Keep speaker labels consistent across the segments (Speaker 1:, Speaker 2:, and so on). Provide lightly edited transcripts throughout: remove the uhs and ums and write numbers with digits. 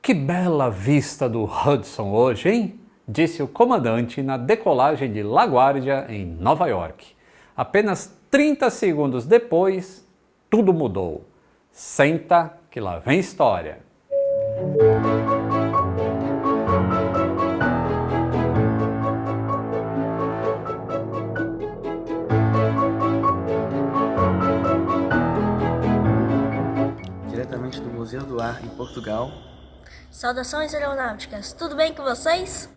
Speaker 1: Que bela vista do Hudson hoje, hein? Disse o comandante na decolagem de LaGuardia, em Nova York. Apenas 30 segundos depois, tudo mudou. Senta que lá vem história.
Speaker 2: Diretamente do Museu do Ar, em Portugal.
Speaker 3: Saudações aeronáuticas, tudo bem com vocês?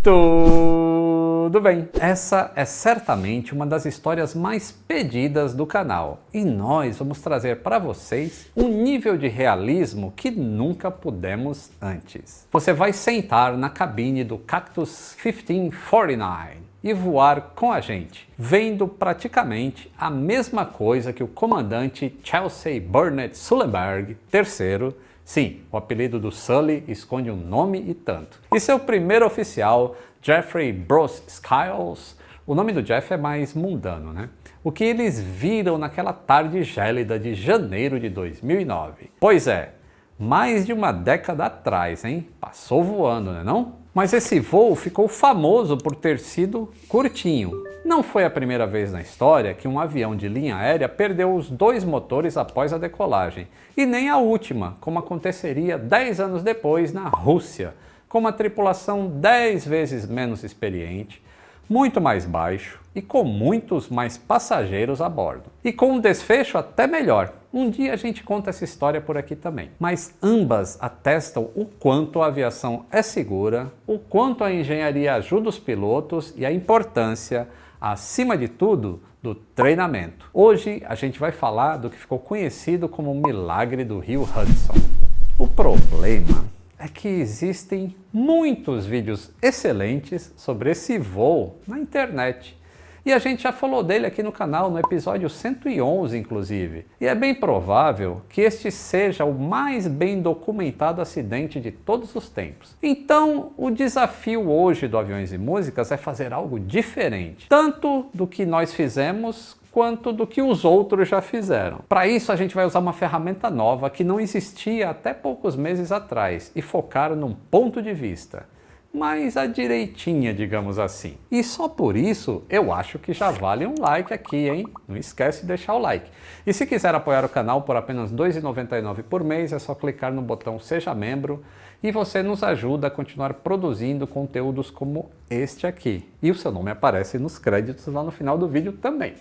Speaker 1: Tudo bem! Essa é certamente uma das histórias mais pedidas do canal e nós vamos trazer para vocês um nível de realismo que nunca pudemos antes. Você vai sentar na cabine do Cactus 1549 e voar com a gente, vendo praticamente a mesma coisa que o comandante Chelsea Burnett Sullenberg III. Sim, o apelido do Sully esconde um nome e tanto. E seu primeiro oficial, Jeffrey Bruce Skiles, o nome do Jeff é mais mundano, né? O que eles viram naquela tarde gélida de janeiro de 2009. Pois é, mais de uma década atrás, hein? Passou voando, né não? Mas esse voo ficou famoso por ter sido curtinho. Não foi a primeira vez na história que um avião de linha aérea perdeu os dois motores após a decolagem, e nem a última, como aconteceria 10 anos depois na Rússia, com uma tripulação 10 vezes menos experiente, muito mais baixo e com muitos mais passageiros a bordo. E com um desfecho até melhor. Um dia a gente conta essa história por aqui também. Mas ambas atestam o quanto a aviação é segura, o quanto a engenharia ajuda os pilotos e a importância, acima de tudo, do treinamento. Hoje a gente vai falar do que ficou conhecido como o milagre do rio Hudson. O problema é que existem muitos vídeos excelentes sobre esse voo na internet. E a gente já falou dele aqui no canal, no episódio 111 inclusive. E é bem provável que este seja o mais bem documentado acidente de todos os tempos. Então, o desafio hoje do Aviões e Músicas é fazer algo diferente. Tanto do que nós fizemos, quanto do que os outros já fizeram. Para isso a gente vai usar uma ferramenta nova que não existia até poucos meses atrás e focar num ponto de vista mais à direitinha, digamos assim. E só por isso eu acho que já vale um like aqui, hein? Não esquece de deixar o like. E se quiser apoiar o canal por apenas R$ 2,99 por mês, é só clicar no botão Seja Membro e você nos ajuda a continuar produzindo conteúdos como este aqui. E o seu nome aparece nos créditos lá no final do vídeo também.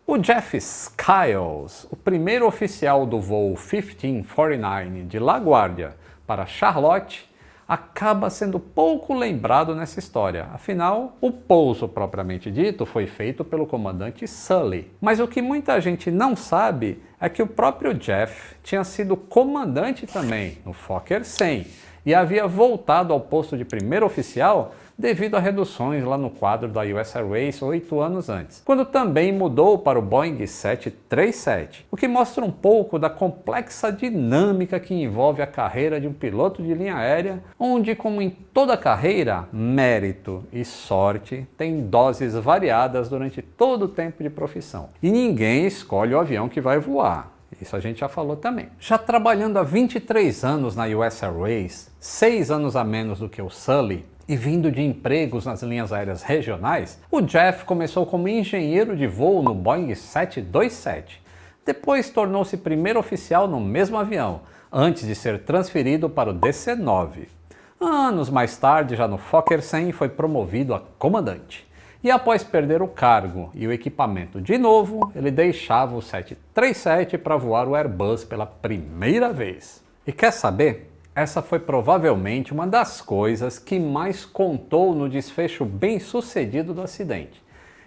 Speaker 1: O Jeff Skiles, o primeiro oficial do voo 1549 de LaGuardia para Charlotte, acaba sendo pouco lembrado nessa história. Afinal, o pouso propriamente dito foi feito pelo comandante Sully. Mas o que muita gente não sabe é que o próprio Jeff tinha sido comandante também no Fokker 100 e havia voltado ao posto de primeiro oficial devido a reduções lá no quadro da US Airways 8 anos antes, quando também mudou para o Boeing 737, o que mostra um pouco da complexa dinâmica que envolve a carreira de um piloto de linha aérea, onde, como em toda carreira, mérito e sorte têm doses variadas durante todo o tempo de profissão. E ninguém escolhe o avião que vai voar. Isso a gente já falou também. Já trabalhando há 23 anos na US Airways, 6 anos a menos do que o Sully, e vindo de empregos nas linhas aéreas regionais, o Jeff começou como engenheiro de voo no Boeing 727. Depois tornou-se primeiro oficial no mesmo avião, antes de ser transferido para o DC-9. Anos mais tarde, já no Fokker 100, foi promovido a comandante. E após perder o cargo e o equipamento de novo, ele deixava o 737 para voar o Airbus pela primeira vez. E quer saber? Essa foi provavelmente uma das coisas que mais contou no desfecho bem-sucedido do acidente.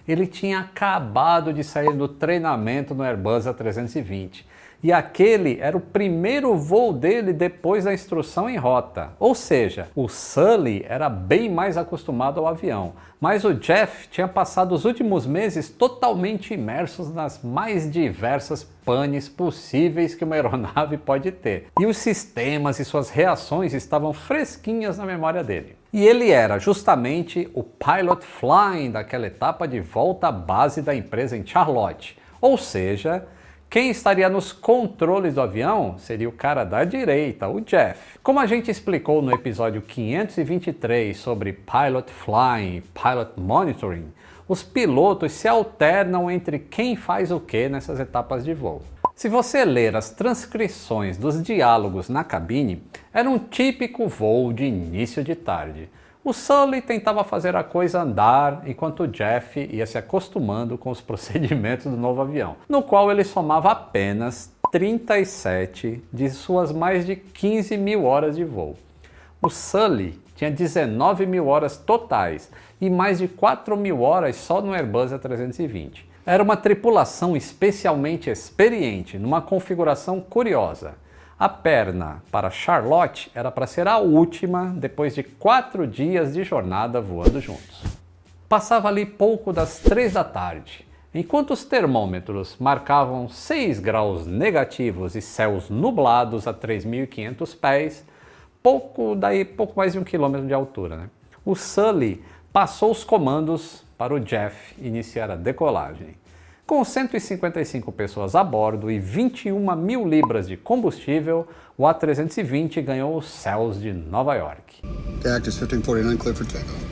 Speaker 1: Ele tinha acabado de sair do treinamento no Airbus A320 e aquele era o primeiro voo dele depois da instrução em rota. Ou seja, o Sully era bem mais acostumado ao avião, mas o Jeff tinha passado os últimos meses totalmente imersos nas mais diversas panes possíveis que uma aeronave pode ter. E os sistemas e suas reações estavam fresquinhas na memória dele. E ele era justamente o pilot flying daquela etapa de volta à base da empresa em Charlotte. Ou seja, Quem estaria nos controles do avião seria o cara da direita, o Jeff. Como a gente explicou no episódio 523 sobre Pilot Flying e Pilot Monitoring, os pilotos se alternam entre quem faz o que nessas etapas de voo. Se você ler as transcrições dos diálogos na cabine, era um típico voo de início de tarde. O Sully tentava fazer a coisa andar, enquanto o Jeff ia se acostumando com os procedimentos do novo avião, no qual ele somava apenas 37 de suas mais de 15 mil horas de voo. O Sully tinha 19 mil horas totais e mais de 4 mil horas só no Airbus A320. Era uma tripulação especialmente experiente, numa configuração curiosa. A perna para Charlotte era para ser a última depois de 4 dias de jornada voando juntos. Passava ali pouco das 3 da tarde. Enquanto os termômetros marcavam 6 graus negativos e céus nublados a 3.500 pés, pouco mais de 1 quilômetro de altura, né? O Sully passou os comandos para o Jeff iniciar a decolagem. Com 155 pessoas a bordo e 21 mil libras de combustível, o A320 ganhou os céus de Nova York.
Speaker 4: Cactus 1549, clear for takeoff.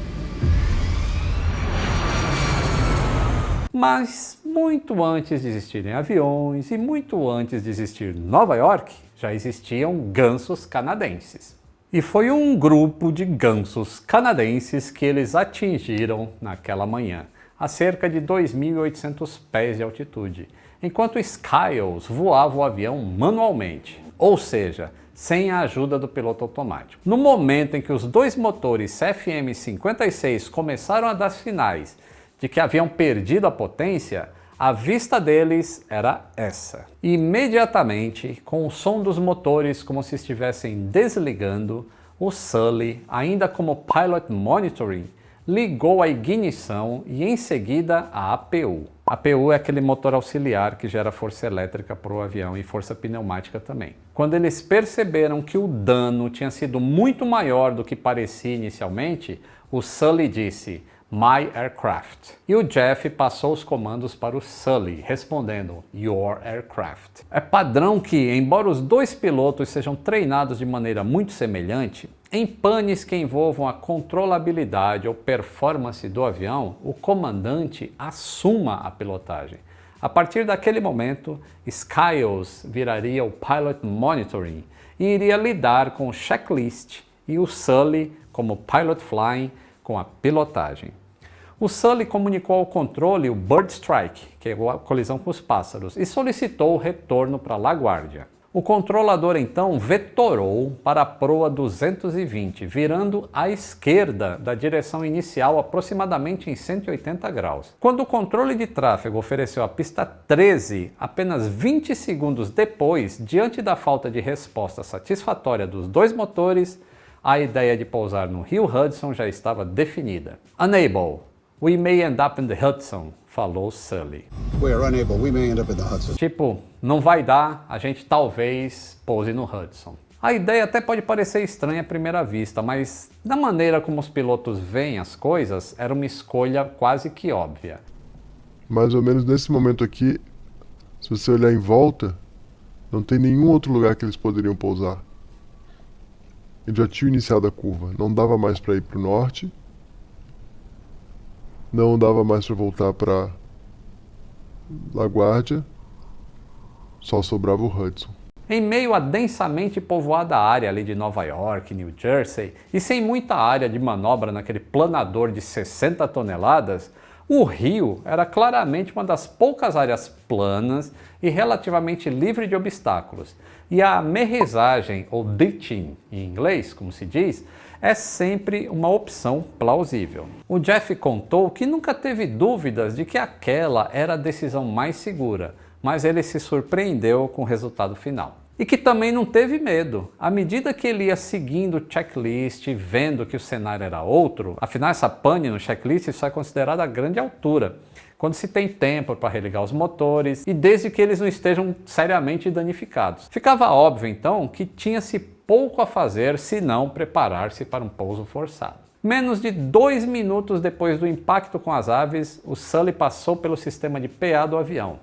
Speaker 1: Mas muito antes de existirem aviões e muito antes de existir Nova York, já existiam gansos canadenses. E foi um grupo de gansos canadenses que eles atingiram naquela manhã, a cerca de 2.800 pés de altitude, enquanto Skiles voava o avião manualmente, ou seja, sem a ajuda do piloto automático. No momento em que os dois motores CFM56 começaram a dar sinais de que haviam perdido a potência, a vista deles era essa. Imediatamente, com o som dos motores como se estivessem desligando, o Sully, ainda como Pilot Monitoring, ligou a ignição e em seguida a APU. A APU é aquele motor auxiliar que gera força elétrica para o avião e força pneumática também. Quando eles perceberam que o dano tinha sido muito maior do que parecia inicialmente, o Sully disse: "My aircraft". E o Jeff passou os comandos para o Sully, respondendo: "Your aircraft". É padrão que, embora os dois pilotos sejam treinados de maneira muito semelhante, em panes que envolvam a controlabilidade ou performance do avião, o comandante assuma a pilotagem. A partir daquele momento, Skiles viraria o Pilot Monitoring e iria lidar com o checklist, e o Sully, como Pilot Flying, com a pilotagem. O Sully comunicou ao controle o Bird Strike, que é a colisão com os pássaros, e solicitou o retorno para LaGuardia. O controlador então vetorou para a proa 220, virando à esquerda da direção inicial aproximadamente em 180 graus. Quando o controle de tráfego ofereceu a pista 13, apenas 20 segundos depois, diante da falta de resposta satisfatória dos dois motores, a ideia de pousar no Rio Hudson já estava definida. "Unable, we may end up in the Hudson", falou Sully.
Speaker 4: We are unable. We may end up in the Hudson.
Speaker 1: Tipo, não vai dar, a gente talvez pouse no Hudson. A ideia até pode parecer estranha à primeira vista, mas da maneira como os pilotos veem as coisas, era uma escolha quase que óbvia.
Speaker 5: Mais ou menos nesse momento aqui, se você olhar em volta, não tem nenhum outro lugar que eles poderiam pousar. Eles já tinham iniciado a curva, não dava mais para ir para o norte, não dava mais para voltar para LaGuardia, só sobrava o Hudson.
Speaker 1: Em meio à densamente povoada área ali de Nova York, New Jersey, e sem muita área de manobra naquele planador de 60 toneladas, o rio era claramente uma das poucas áreas planas e relativamente livre de obstáculos. E a aterrissagem, ou ditching em inglês, como se diz, é sempre uma opção plausível. O Jeff contou que nunca teve dúvidas de que aquela era a decisão mais segura, mas ele se surpreendeu com o resultado final. E que também não teve medo. À medida que ele ia seguindo o checklist, vendo que o cenário era outro, afinal essa pane no checklist só é considerada a grande altura, quando se tem tempo para religar os motores e desde que eles não estejam seriamente danificados. Ficava óbvio então que tinha-se pouco a fazer se não preparar-se para um pouso forçado. Menos de 2 minutos depois do impacto com as aves, o Sully passou pelo sistema de PA do avião.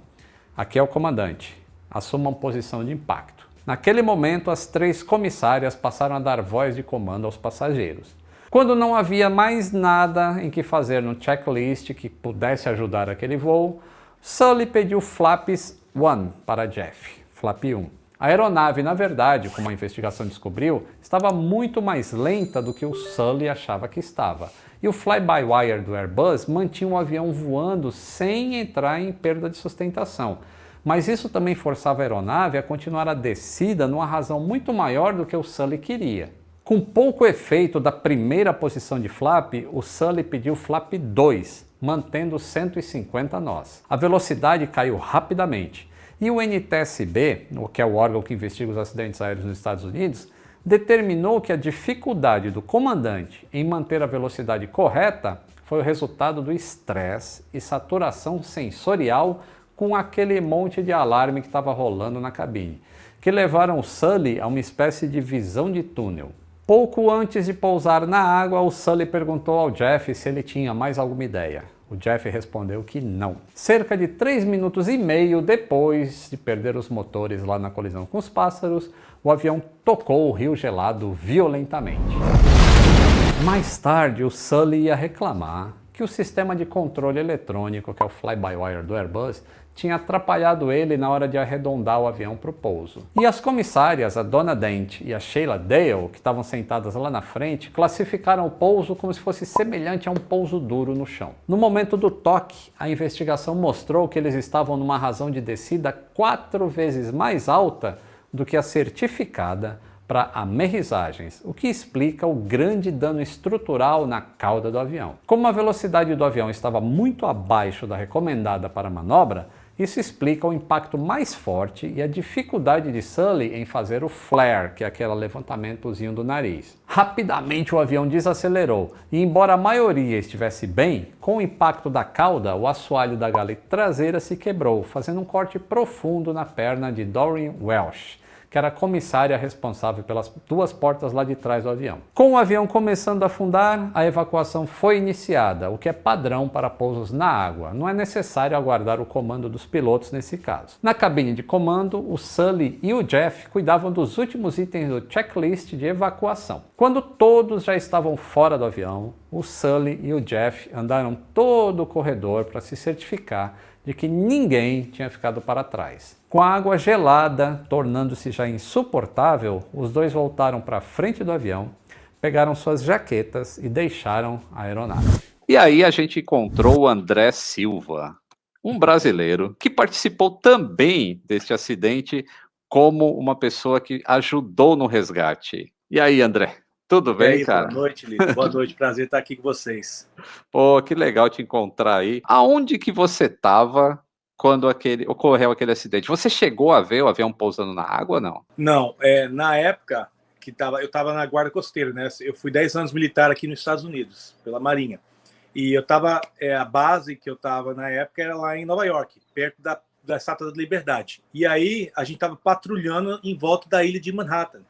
Speaker 1: Aqui é o comandante. assumam posição de impacto. Naquele momento, as 3 comissárias passaram a dar voz de comando aos passageiros. Quando não havia mais nada em que fazer no checklist que pudesse ajudar aquele voo, Sully pediu flaps 1 para Jeff, flap 1. A aeronave, na verdade, como a investigação descobriu, estava muito mais lenta do que o Sully achava que estava. E o fly-by-wire do Airbus mantinha o avião voando sem entrar em perda de sustentação. Mas isso também forçava a aeronave a continuar a descida numa razão muito maior do que o Sully queria. Com pouco efeito da primeira posição de flap, o Sully pediu flap 2, mantendo 150 nós. A velocidade caiu rapidamente e o NTSB, que é o órgão que investiga os acidentes aéreos nos Estados Unidos, determinou que a dificuldade do comandante em manter a velocidade correta foi o resultado do estresse e saturação sensorial com aquele monte de alarme que estava rolando na cabine, que levaram o Sully a uma espécie de visão de túnel. Pouco antes de pousar na água, o Sully perguntou ao Jeff se ele tinha mais alguma ideia. O Jeff respondeu que não. Cerca de 3 minutos e meio depois de perder os motores lá na colisão com os pássaros, o avião tocou o rio gelado violentamente. Mais tarde, o Sully ia reclamar que o sistema de controle eletrônico, que é o fly-by-wire do Airbus, tinha atrapalhado ele na hora de arredondar o avião para o pouso. E as comissárias, a Donna Dent e a Sheila Dale, que estavam sentadas lá na frente, classificaram o pouso como se fosse semelhante a um pouso duro no chão. No momento do toque, a investigação mostrou que eles estavam numa razão de descida 4 vezes mais alta do que a certificada para aterrissagens, o que explica o grande dano estrutural na cauda do avião. Como a velocidade do avião estava muito abaixo da recomendada para a manobra, isso explica o impacto mais forte e a dificuldade de Sully em fazer o flare, que é aquele levantamentozinho do nariz. Rapidamente o avião desacelerou e, embora a maioria estivesse bem, com o impacto da cauda, o assoalho da gale traseira se quebrou, fazendo um corte profundo na perna de Doreen Welsh, que era a comissária responsável pelas 2 portas lá de trás do avião. Com o avião começando a afundar, a evacuação foi iniciada, o que é padrão para pousos na água. Não é necessário aguardar o comando dos pilotos nesse caso. Na cabine de comando, o Sully e o Jeff cuidavam dos últimos itens do checklist de evacuação. Quando todos já estavam fora do avião, o Sully e o Jeff andaram todo o corredor para se certificar de que ninguém tinha ficado para trás. Com a água gelada tornando-se já insuportável, os dois voltaram para a frente do avião, pegaram suas jaquetas e deixaram a aeronave. E aí a gente encontrou o André Silva, um brasileiro que participou também deste acidente como uma pessoa que ajudou no resgate. E aí, André? Tudo bem, aí, cara?
Speaker 6: Boa noite, Lito. Boa noite, prazer estar aqui com vocês.
Speaker 1: Pô, que legal te encontrar aí. Aonde que você estava quando ocorreu aquele acidente? Você chegou a ver o avião pousando na água ou não?
Speaker 6: Não, na época que eu estava na Guarda Costeira, né? Eu fui 10 anos militar aqui nos Estados Unidos, pela Marinha. E eu estava, a base que eu estava na época era lá em Nova York, perto da Estátua da Liberdade. E aí a gente estava patrulhando em volta da ilha de Manhattan,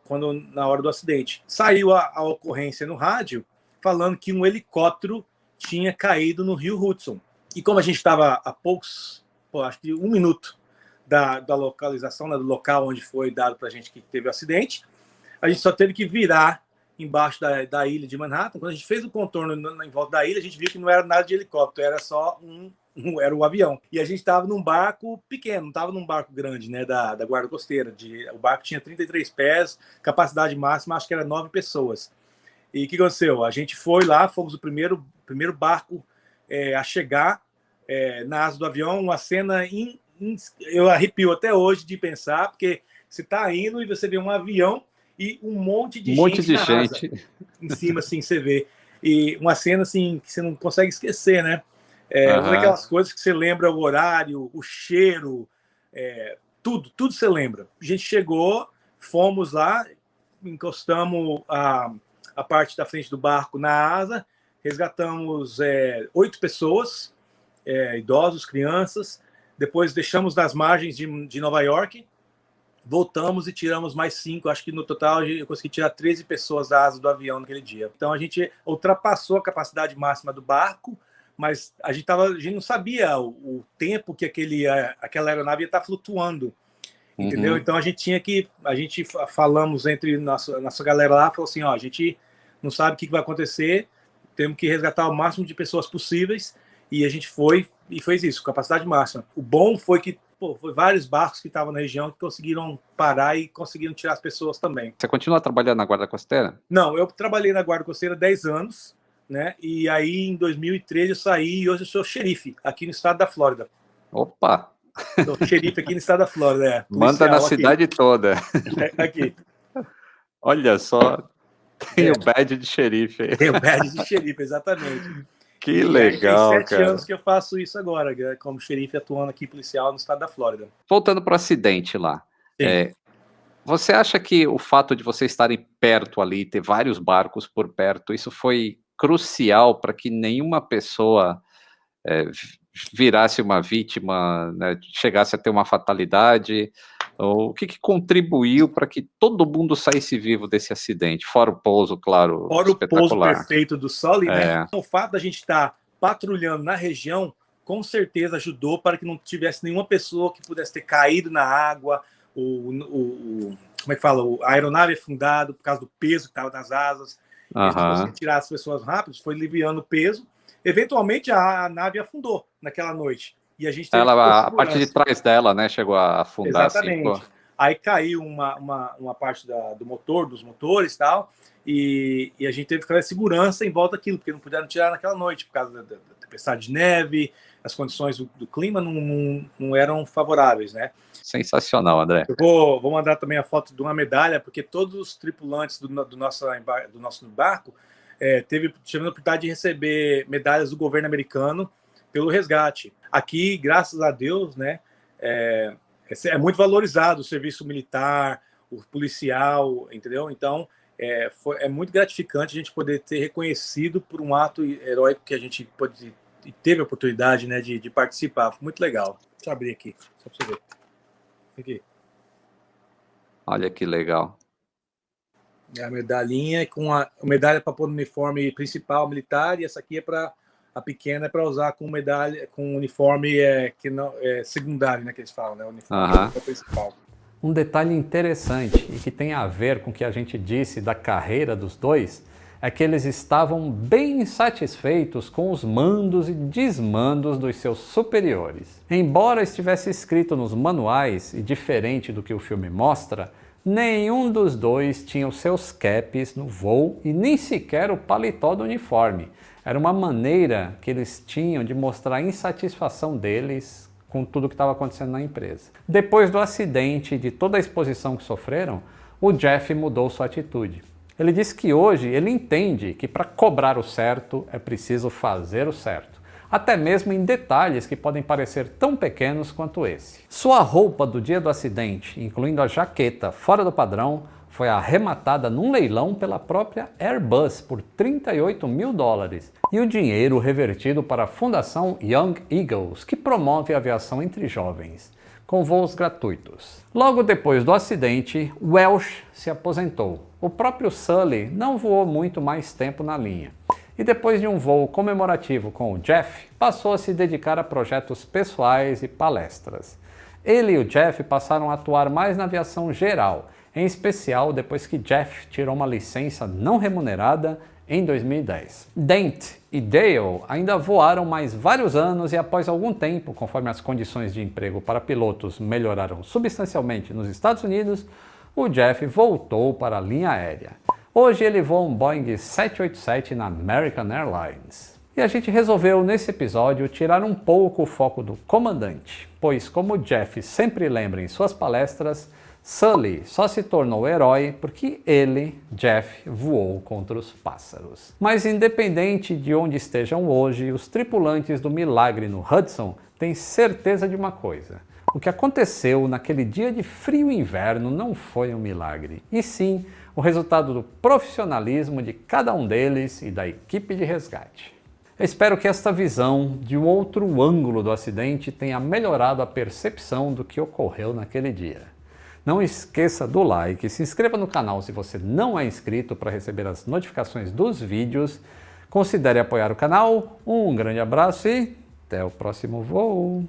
Speaker 6: quando na hora do acidente. Saiu a ocorrência no rádio falando que um helicóptero tinha caído no rio Hudson. E como a gente estava a poucos, acho que 1 minuto da localização, né, do local onde foi dado para a gente que teve o acidente, a gente só teve que virar embaixo da ilha de Manhattan. Quando a gente fez o contorno em volta da ilha, a gente viu que não era nada de helicóptero, era só era um avião. E a gente estava num barco pequeno, não estava num barco grande, né, da Guarda Costeira. O barco tinha 33 pés, capacidade máxima, acho que era 9 pessoas. E o que aconteceu? A gente foi lá, fomos o primeiro barco a chegar na asa do avião, uma cena, eu arrepio até hoje de pensar, porque você está indo e você vê um avião e um monte de gente na asa, em cima, assim, você vê. E uma cena, assim, que você não consegue esquecer, né? Uma daquelas coisas que você lembra o horário, o cheiro, tudo você lembra. A gente chegou, fomos lá, encostamos a parte da frente do barco na asa, resgatamos 8 pessoas, idosos, crianças, depois deixamos nas margens de Nova York, voltamos e tiramos mais 5, acho que no total eu consegui tirar 13 pessoas da asa do avião naquele dia. Então a gente ultrapassou a capacidade máxima do barco, mas a gente não sabia o tempo que aquela aeronave ia estar flutuando, entendeu? Então a gente falamos entre nossa galera lá, falou assim, ó, a gente não sabe o que vai acontecer, temos que resgatar o máximo de pessoas possíveis, e a gente foi e fez isso, capacidade máxima. O bom foi que foi vários barcos que estavam na região que conseguiram parar e conseguiram tirar as pessoas também.
Speaker 1: Você continua trabalhando na Guarda Costeira?
Speaker 6: Não, eu trabalhei na Guarda Costeira 10 anos, né? E aí em 2013 eu saí e hoje eu sou xerife aqui no estado da Flórida.
Speaker 1: Opa!
Speaker 6: Sou xerife aqui no estado da Flórida,
Speaker 1: Manda na
Speaker 6: aqui.
Speaker 1: cidade toda.
Speaker 6: Aqui.
Speaker 1: Olha só, tem o badge de xerife.
Speaker 6: Tem o badge de xerife, exatamente.
Speaker 1: Que legal,
Speaker 6: tem 7
Speaker 1: cara.
Speaker 6: anos que eu faço isso agora, como xerife atuando aqui policial no estado da Flórida.
Speaker 1: Voltando para o acidente lá. Você acha que o fato de vocês estarem perto ali, ter vários barcos por perto, isso foi crucial para que nenhuma pessoa virasse uma vítima, né, chegasse a ter uma fatalidade? O que contribuiu para que todo mundo saísse vivo desse acidente? Fora o pouso, claro,
Speaker 6: fora
Speaker 1: espetacular.
Speaker 6: O pouso perfeito do Sully, né? O fato da gente estar patrulhando na região, com certeza ajudou para que não tivesse nenhuma pessoa que pudesse ter caído na água, como é que fala? A aeronave afundado por causa do peso que estava nas asas. Eles conseguiram tirar as pessoas rápido, foi aliviando o peso. Eventualmente a nave afundou naquela noite. E a gente teve
Speaker 1: a parte de trás dela, né, chegou a afundar.
Speaker 6: Exatamente.
Speaker 1: Assim,
Speaker 6: aí caiu uma parte do motor, dos motores e tal, e a gente teve que fazer segurança em volta daquilo, porque não puderam tirar naquela noite, por causa da tempestade de neve, as condições do clima não eram favoráveis, né?
Speaker 1: Sensacional, André.
Speaker 6: Eu vou mandar também a foto de uma medalha, porque todos os tripulantes do nosso barco tiveram a oportunidade de receber medalhas do governo americano pelo resgate. Aqui, graças a Deus, né, é muito valorizado o serviço militar, o policial, entendeu? Então, é muito gratificante a gente poder ter reconhecido por um ato heróico que a gente teve a oportunidade, né, de participar. Foi muito legal. Deixa eu abrir aqui, só para você ver. Aqui.
Speaker 1: Olha que legal.
Speaker 6: É a medalhinha com a medalha para pôr no uniforme principal militar, e essa aqui a pequena é para usar com medalha, com uniforme que não é secundário, né, que eles falam, né, uniforme principal.
Speaker 1: Um detalhe interessante e que tem a ver com o que a gente disse da carreira dos dois é que eles estavam bem insatisfeitos com os mandos e desmandos dos seus superiores. Embora estivesse escrito nos manuais e diferente do que o filme mostra, nenhum dos dois tinha os seus caps no voo e nem sequer o paletó do uniforme. Era uma maneira que eles tinham de mostrar a insatisfação deles com tudo que estava acontecendo na empresa. Depois do acidente e de toda a exposição que sofreram, o Jeff mudou sua atitude. Ele disse que hoje ele entende que para cobrar o certo é preciso fazer o certo, até mesmo em detalhes que podem parecer tão pequenos quanto esse. Sua roupa do dia do acidente, incluindo a jaqueta fora do padrão, foi arrematada num leilão pela própria Airbus por $38 mil, e o dinheiro revertido para a Fundação Young Eagles, que promove a aviação entre jovens, com voos gratuitos. Logo depois do acidente, Welsh se aposentou. O próprio Sully não voou muito mais tempo na linha. E depois de um voo comemorativo com o Jeff, passou a se dedicar a projetos pessoais e palestras. Ele e o Jeff passaram a atuar mais na aviação geral, em especial depois que Jeff tirou uma licença não remunerada em 2010. Dent e Dale ainda voaram mais vários anos e após algum tempo, conforme as condições de emprego para pilotos melhoraram substancialmente nos Estados Unidos, o Jeff voltou para a linha aérea. Hoje ele voa um Boeing 787 na American Airlines. E a gente resolveu nesse episódio tirar um pouco o foco do comandante, pois como o Jeff sempre lembra em suas palestras, Sully só se tornou herói porque ele, Jeff, voou contra os pássaros. Mas independente de onde estejam hoje, os tripulantes do milagre no Hudson têm certeza de uma coisa. O que aconteceu naquele dia de frio inverno não foi um milagre, e sim o resultado do profissionalismo de cada um deles e da equipe de resgate. Eu espero que esta visão de um outro ângulo do acidente tenha melhorado a percepção do que ocorreu naquele dia. Não esqueça do like, se inscreva no canal se você não é inscrito para receber as notificações dos vídeos, Considere apoiar o canal. Um grande abraço e até o próximo voo!